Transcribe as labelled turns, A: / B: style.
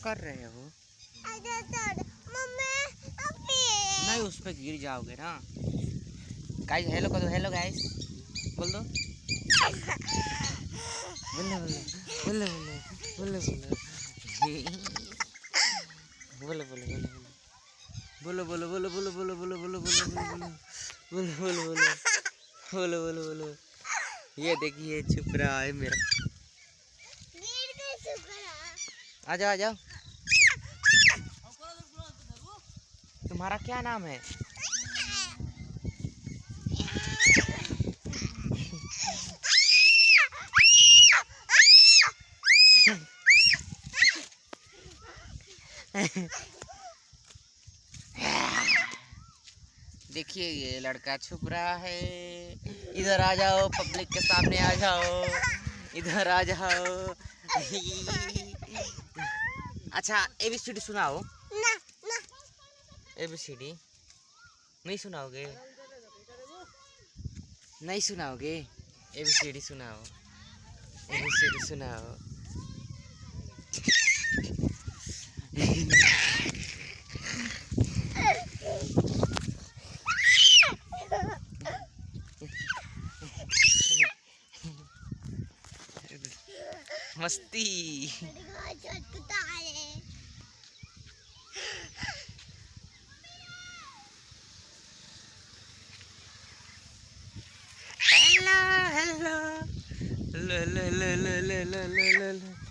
A: कर रहे हो? नहीं, उस पे गिर जाओगे ना। गाइस हेलो कर दो, हेलो गाइस बोल दो। बोलो बोलो बोलो बोलो बोलो बोलो बोलो बोलो बोलो बोलो बोलो बोलो बोलो बोलो बोलो बोलो बोलो बोलो बोलो। ये देखिए छुप रहा है मेरा। आ जाओ आ जाओ। तुम्हारा क्या नाम है? देखिए ये लड़का छुप रहा है। इधर आ जाओ, पब्लिक के सामने आ जाओ, इधर आ जाओ। अच्छा ABCD सुनाओ। ABCD नहीं सुनाओगे? नहीं सुनाओगे? ABCD सुनाओ, ABCD सुनाओ। मस्ती। Hello hello hello hello hello hello hello hello.